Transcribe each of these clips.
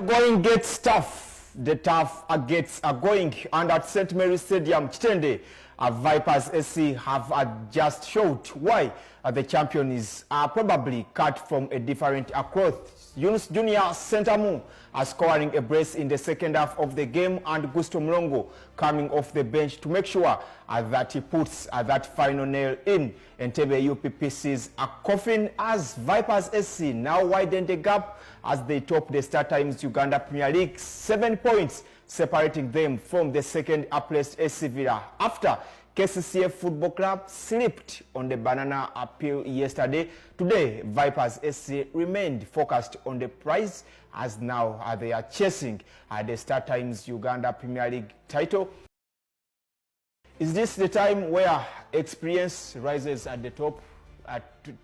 Going gets tough. The tough gets are going, and at St. Mary's Stadium, Entebbe, Vipers SC have just showed why the champions are probably cut from a different cloth. Yunus Junior Sentamu are scoring a brace in the second half of the game, and Gusto Mlongo coming off the bench to make sure that he puts that final nail in Entebbe UPPC's coffin, as Vipers SC now widen the gap as they top the StarTimes Uganda Premier League, 7 points separating them from the second placed SC Villa after KCCA Football Club slipped on the banana appeal yesterday. Today, Vipers SC remained focused on the prize, as now they are chasing the StarTimes Uganda Premier League title. Is this the time where experience rises at the top?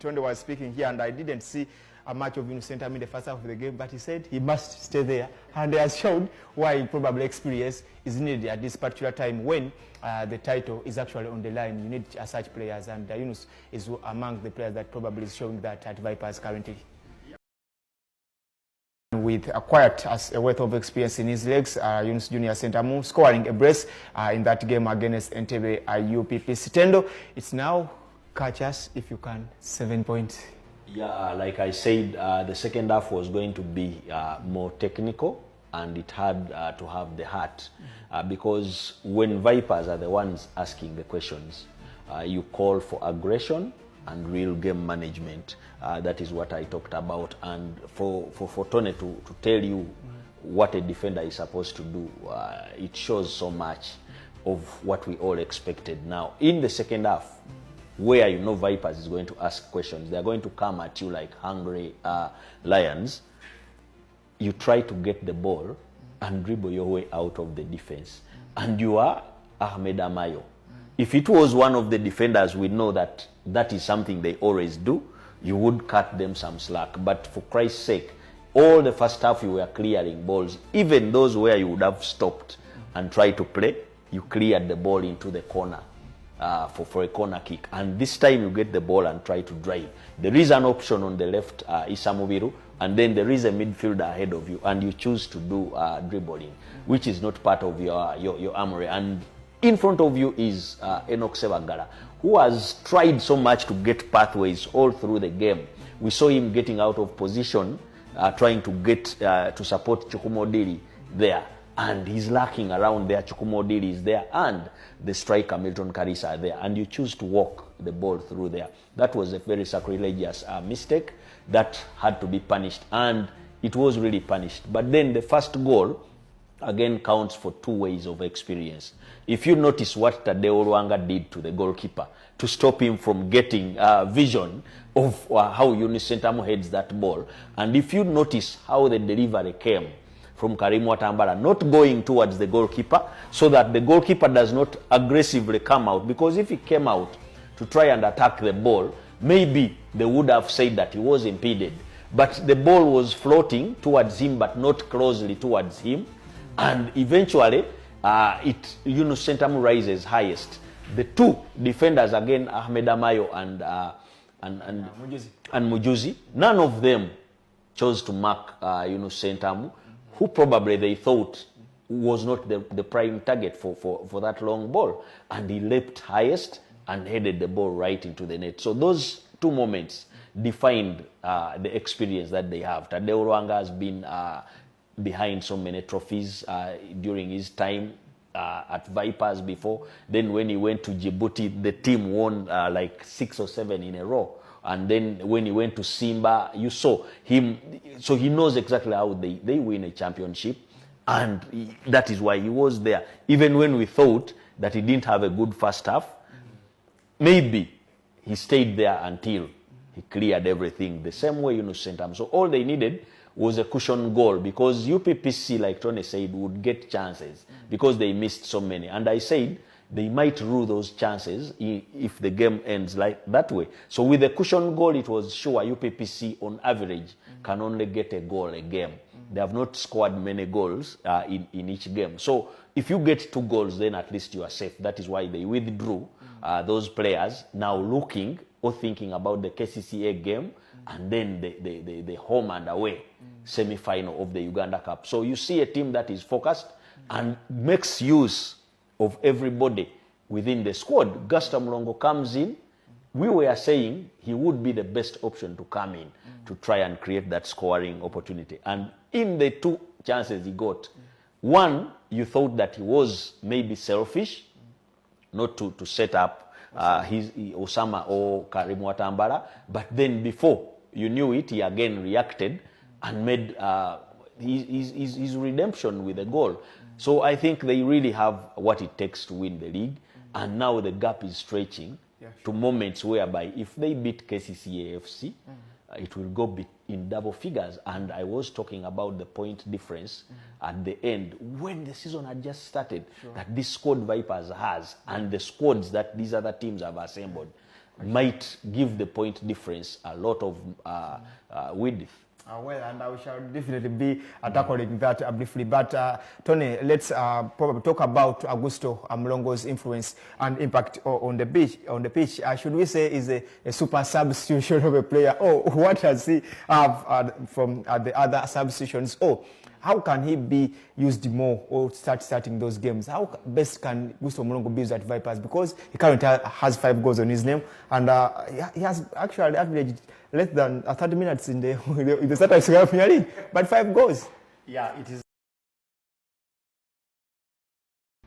Tony was speaking here, and I didn't see a match of Yunus Sentamu in the first half of the game, but he said he must stay there, and he has shown why probably experience is needed at this particular time when the title is actually on the line. You need such players, and Yunus is among the players that probably is showing that at Vipers currently. With quite a wealth of experience in his legs, Yunus Junior Sentamu scoring a brace in that game against Entebbe UPPC. Tendo, it's now catch us if you can, 7 points. Yeah, like I said, the second half was going to be more technical, and it had to have the heart, because when Vipers are the ones asking the questions, you call for aggression and real game management. That is what I talked about, and for Tony to tell you what a defender is supposed to do, it shows so much of what we all expected. Now, in the second half, where you know Vipers is going to ask questions, they're going to come at you like hungry lions. You try to get the ball and dribble your way out of the defense, and you are Ahmed Amayo. If it was one of the defenders, we know that that is something they always do, you would cut them some slack. But for Christ's sake, all the first half you were clearing balls, even those where you would have stopped and tried to play, you cleared the ball into the corner for a corner kick. And this time you get the ball and try to drive. There is an option on the left, Isamubiru, and then there is a midfielder ahead of you, and you choose to do dribbling, which is not part of your armory. And in front of you is Enoch Sebagala, who has tried so much to get pathways all through the game. We saw him getting out of position, trying to get to support Chukwumodili there, and he's lacking around there. Chukwumodili is there, and the striker Milton Karisa are there, and you choose to walk the ball through there. That was a very sacrilegious mistake that had to be punished, and it was really punished. But then the first goal again counts for 2 ways of experience. If you notice what Tadeo Luanga did to the goalkeeper to stop him from getting vision of how Yunus Sentamu heads that ball, and if you notice how the delivery came from Karim Watambala, not going towards the goalkeeper, so that the goalkeeper does not aggressively come out, because if he came out to try and attack the ball, maybe they would have said that he was impeded. But the ball was floating towards him, but not closely towards him, and eventually Yunus Sentamu rises highest. The 2 defenders again, Ahmed Amayo and Mujuzi, none of them chose to mark Yunus Sentamu, who probably they thought was not the prime target for that long ball, and he leapt highest and headed the ball right into the net. So those 2 moments defined the experience that they have. Tadeo Luanga has been behind so many trophies during his time at Vipers before. Then when he went to Djibouti, the team won like 6 or 7 in a row. And then when he went to Simba, you saw him. So he knows exactly how they win a championship. And that is why he was there. Even when we thought that he didn't have a good first half, maybe he stayed there until he cleared everything. The same way Yunus Sentamu. So all they needed was a cushion goal, because UPPC, like Tony said, would get chances because they missed so many. And I said they might rule those chances if the game ends like that way. So with a cushion goal, it was sure UPPC on average can only get a goal a game. They have not scored many goals in each game. So if you get 2 goals, then at least you are safe. That is why they withdrew those players, now looking or thinking about the KCCA game and then the home and away semi-final of the Uganda Cup. So you see a team that is focused and makes use of everybody within the squad. Gusta Mulongo comes in. We were saying he would be the best option to come in to try and create that scoring opportunity. And in the 2 chances he got, one, you thought that he was maybe selfish, not to set up Osama or Karim Watambara, but then before you knew it, he again reacted and made his redemption with a goal. So I think they really have what it takes to win the league, and now the gap is stretching to moments whereby if they beat KCCA FC, it will go in double figures. And I was talking about the point difference at the end when the season had just started, that this squad Vipers has and the squads that these other teams have assembled might give the point difference a lot of width. Well, and I shall definitely be tackling that briefly. But Tony, let's probably talk about Augusto Mulongo's influence and impact on the pitch. Should we say is a super substitution of a player? Oh, what does he have from the other substitutions? Oh, how can he be used more or starting those games? How best can Augusto Mulongo be used at Vipers? Because he currently has 5 goals on his name, and he has actually averaged less than 30 minutes in the StarTimes Premier League, but 5 goals. Yeah, it is.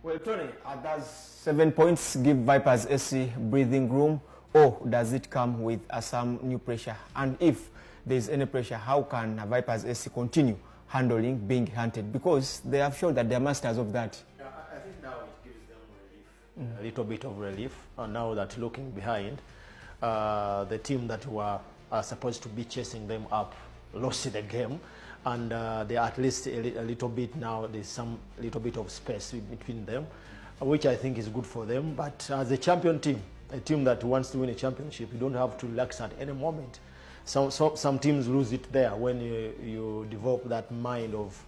Well, Tony, does 7 points give Vipers SC breathing room, or does it come with some new pressure? And if there is any pressure, how can Vipers SC continue handling being hunted? Because they have shown that they are masters of that. Yeah, I think now it gives them relief, a little bit of relief. And now that looking behind, the team that were supposed to be chasing them up lost the game, and they are at least a little bit now. There's some little bit of space between them, which I think is good for them. But as a champion team, a team that wants to win a championship, you don't have to relax at any moment. Some teams lose it there when you develop that mind of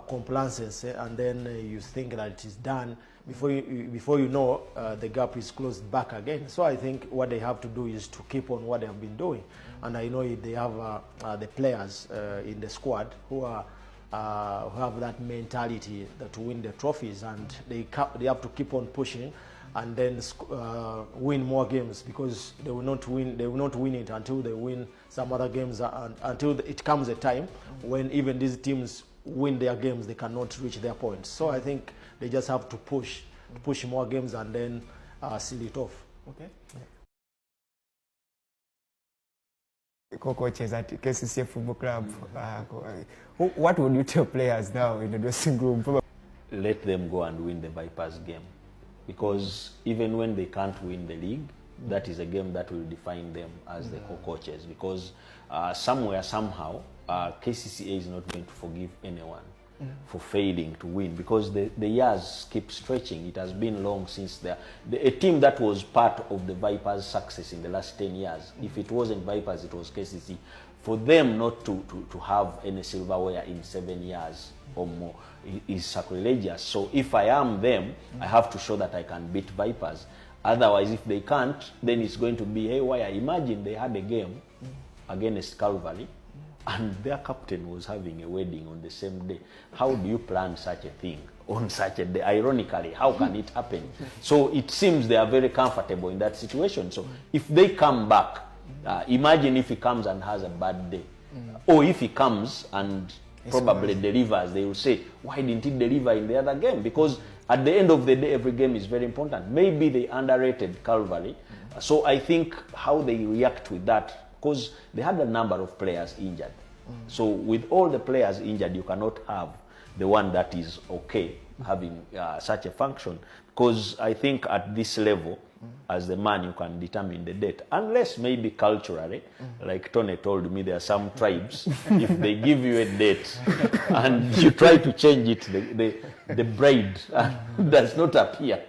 complacency, and then you think that it is done. Before you know, the gap is closed back again. So I think what they have to do is to keep on what they have been doing. And I know they have the players in the squad who have that mentality to win the trophies, and they have to keep on pushing and then win more games, because they will not win it until they win some other games, until it comes a time when even these teams win their games, they cannot reach their points. So I think they just have to push more games and then seal it off. Okay. Co-coaches at KCCA Football Club, what would you tell players now in the dressing room? Let them go and win the Vipers game, because even when they can't win the league, that is a game that will define them as the co-coaches, because somewhere, somehow, KCCA is not going to forgive anyone for failing to win, because the years keep stretching. It has been long since a team that was part of the Vipers' success in the last 10 years. If it wasn't Vipers, it was KCC. For them not to have any silverware in 7 years or more is sacrilegious. So if I am them, I have to show that I can beat Vipers. Otherwise, if they can't, then it's going to be haywire. Imagine they had a game against Calvary, and their captain was having a wedding on the same day. How do you plan such a thing on such a day? Ironically, how can it happen? So it seems they are very comfortable in that situation. So if they come back, imagine if he comes and has a bad day. Or if he comes and probably delivers, they will say, why didn't he deliver in the other game? Because at the end of the day, every game is very important. Maybe they underrated Calvary. So I think how they react with that, because they had a number of players injured. So with all the players injured, you cannot have the one that is okay having such a function. Because I think at this level, as the man, you can determine the date. Unless maybe culturally, like Tony told me, there are some tribes, if they give you a date and you try to change it, the bride does not appear.